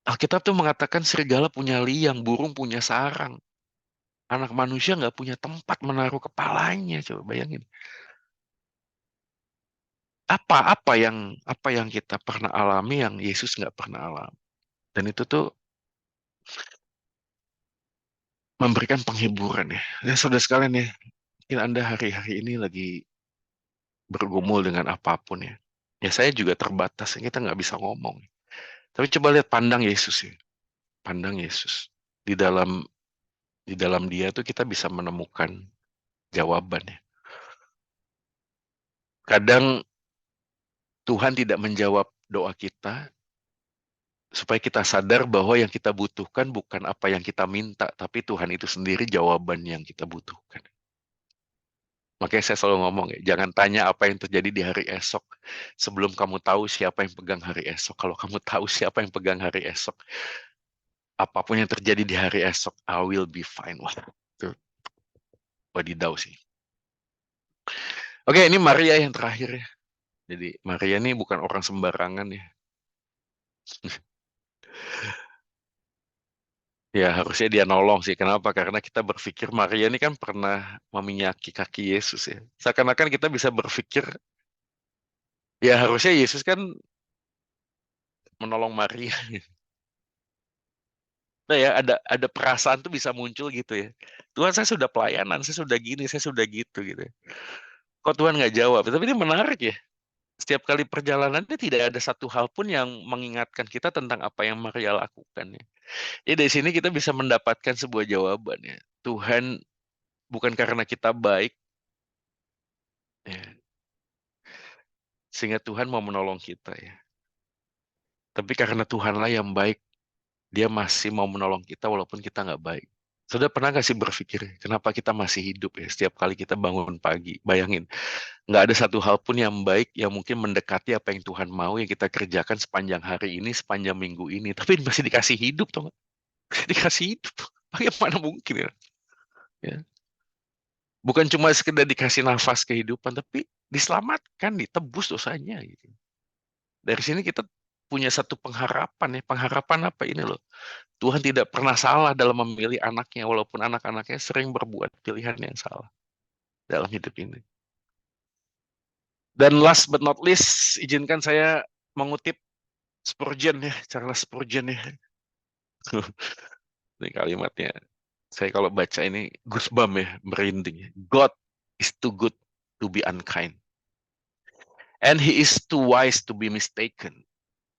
[SPEAKER 2] Alkitab tuh mengatakan serigala punya liang, burung punya sarang. Anak manusia nggak punya tempat menaruh kepalanya, coba bayangin. Apa yang kita pernah alami yang Yesus nggak pernah alami. Dan itu tuh memberikan penghiburan ya. Ya saudara sekalian ya, mungkin Anda hari-hari ini lagi bergumul dengan apapun ya. Ya saya juga terbatas, kita nggak bisa ngomong. Tapi coba lihat pandang Yesus ya, pandang Yesus. Di dalam di dalam Dia tuh kita bisa menemukan jawabannya. Kadang Tuhan tidak menjawab doa kita supaya kita sadar bahwa yang kita butuhkan bukan apa yang kita minta, tapi Tuhan itu sendiri jawaban yang kita butuhkan. Makanya saya selalu ngomong ya, jangan tanya apa yang terjadi di hari esok sebelum kamu tahu siapa yang pegang hari esok. Kalau kamu tahu siapa yang pegang hari esok, apapun yang terjadi di hari esok, I will be fine. Wah, itu wadidaw sih. Oke, ini Maria yang terakhir ya. Jadi Maria ini bukan orang sembarangan ya. Ya harusnya dia nolong sih. Kenapa? Karena kita berpikir Maria ini kan pernah meminyaki kaki Yesus ya. Seakan-akan kita bisa berpikir, ya harusnya Yesus kan menolong Maria. Nah ya ada perasaan tuh bisa muncul gitu ya. Tuhan saya sudah pelayanan, saya sudah gini, saya sudah gitu gitu. Kok Tuhan nggak jawab? Tapi ini menarik ya. Setiap kali perjalanannya tidak ada satu hal pun yang mengingatkan kita tentang apa yang Maria lakukan ya. Jadi dari sini kita bisa mendapatkan sebuah jawaban ya. Tuhan bukan karena kita baik ya, sehingga Tuhan mau menolong kita ya. Tapi karena Tuhanlah yang baik, Dia masih mau menolong kita walaupun kita nggak baik. Sudah pernah nggak sih berpikir, kenapa kita masih hidup ya setiap kali kita bangun pagi? Bayangin, nggak ada satu hal pun yang baik yang mungkin mendekati apa yang Tuhan mau yang kita kerjakan sepanjang hari ini, sepanjang minggu ini. Tapi masih dikasih hidup, tuh. Masih dikasih hidup. Bagaimana mungkin ya? Ya. Bukan cuma sekedar dikasih nafas kehidupan, tapi diselamatkan, ditebus dosanya. Gitu. Dari sini kita punya satu pengharapan ya. Pengharapan apa ini loh? Tuhan tidak pernah salah dalam memilih anaknya, walaupun anak-anaknya sering berbuat pilihan yang salah dalam hidup ini. Dan last but not least, izinkan saya mengutip Spurgeon ya, Charles Spurgeon ya. Ini kalimatnya. Saya kalau baca ini goosebump ya, merinding. God is too good to be unkind. And he is too wise to be mistaken.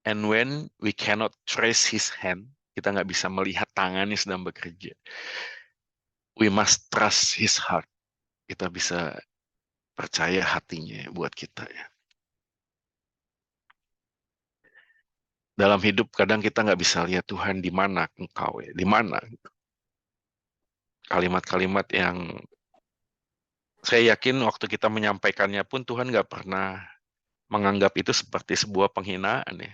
[SPEAKER 2] And when we cannot trace his hand, kita nggak bisa melihat tangannya sedang bekerja. We must trust his heart. Kita bisa percaya hatinya buat kita ya. Dalam hidup kadang kita nggak bisa lihat Tuhan di mana engkau ya, di mana. Kalimat-kalimat yang saya yakin waktu kita menyampaikannya pun Tuhan nggak pernah menganggap itu seperti sebuah penghinaan ya,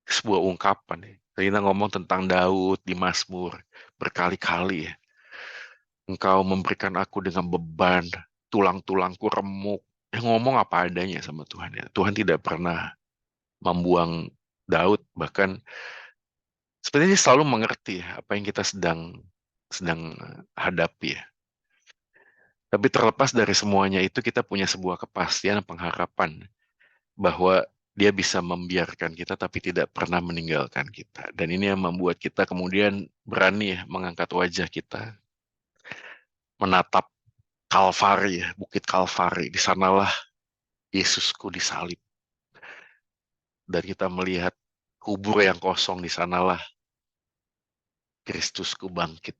[SPEAKER 2] sebuah ungkapan ya. Kita ngomong tentang Daud di Mazmur berkali-kali ya. Engkau memberikan aku dengan beban, tulang-tulangku remuk. Ngomong apa adanya sama Tuhan ya. Tuhan tidak pernah membuang Daud, bahkan sebenarnya dia selalu mengerti ya, apa yang kita sedang hadapi ya. Tapi terlepas dari semuanya itu, kita punya sebuah kepastian, pengharapan bahwa dia bisa membiarkan kita tapi tidak pernah meninggalkan kita. Dan ini yang membuat kita kemudian berani ya mengangkat wajah kita, menatap Kalvari ya, Bukit Kalvari. Di sanalah Yesusku disalib. Dan kita melihat kubur yang kosong, di sanalah Kristusku bangkit.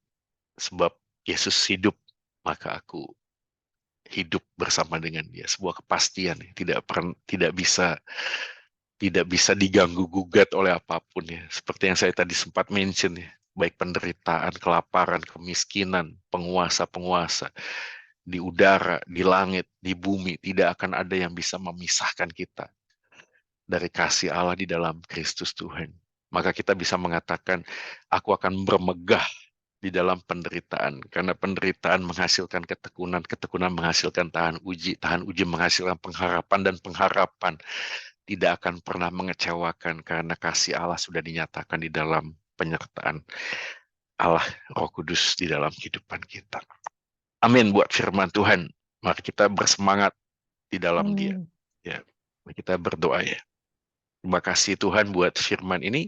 [SPEAKER 2] Sebab Yesus hidup, maka aku hidup bersama dengan dia. Sebuah kepastian ya, tidak bisa diganggu gugat oleh apapun ya. Seperti yang saya tadi sempat mention ya, baik penderitaan, kelaparan, kemiskinan, penguasa-penguasa di udara, di langit, di bumi, tidak akan ada yang bisa memisahkan kita dari kasih Allah di dalam Kristus Tuhan. Maka kita bisa mengatakan, aku akan bermegah di dalam penderitaan, karena penderitaan menghasilkan ketekunan, ketekunan menghasilkan tahan uji menghasilkan pengharapan, dan pengharapan tidak akan pernah mengecewakan karena kasih Allah sudah dinyatakan di dalam penyertaan Allah Roh Kudus di dalam kehidupan kita. Amin buat firman Tuhan. Mari kita bersemangat di dalam Dia. Ya, mari kita berdoa ya. Terima kasih Tuhan buat firman ini.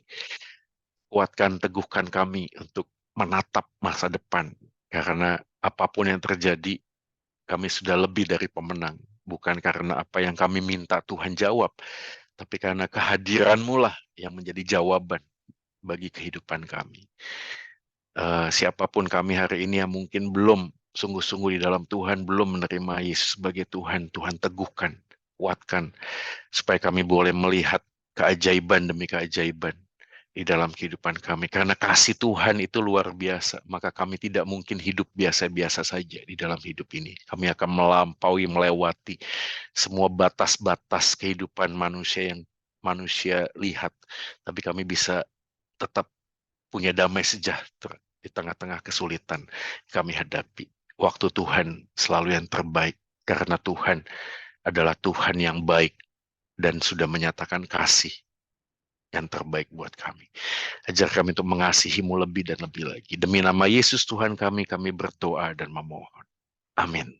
[SPEAKER 2] Kuatkan, teguhkan kami untuk menatap masa depan. Karena apapun yang terjadi, kami sudah lebih dari pemenang. Bukan karena apa yang kami minta Tuhan jawab, tapi karena kehadiran-Mu lah yang menjadi jawaban bagi kehidupan kami. Siapapun kami hari ini yang mungkin belum sungguh-sungguh di dalam Tuhan, belum menerima Yesus sebagai Tuhan, Tuhan teguhkan, kuatkan, supaya kami boleh melihat keajaiban demi keajaiban di dalam kehidupan kami. Karena kasih Tuhan itu luar biasa, maka kami tidak mungkin hidup biasa-biasa saja di dalam hidup ini. Kami akan melewati semua batas-batas kehidupan manusia yang manusia lihat. Tapi kami bisa tetap punya damai sejahtera di tengah-tengah kesulitan kami hadapi. Waktu Tuhan selalu yang terbaik, karena Tuhan adalah Tuhan yang baik dan sudah menyatakan kasih yang terbaik buat kami. Ajar kami untuk mengasihi-Mu lebih dan lebih lagi. Demi nama Yesus Tuhan kami berdoa dan memohon. Amin.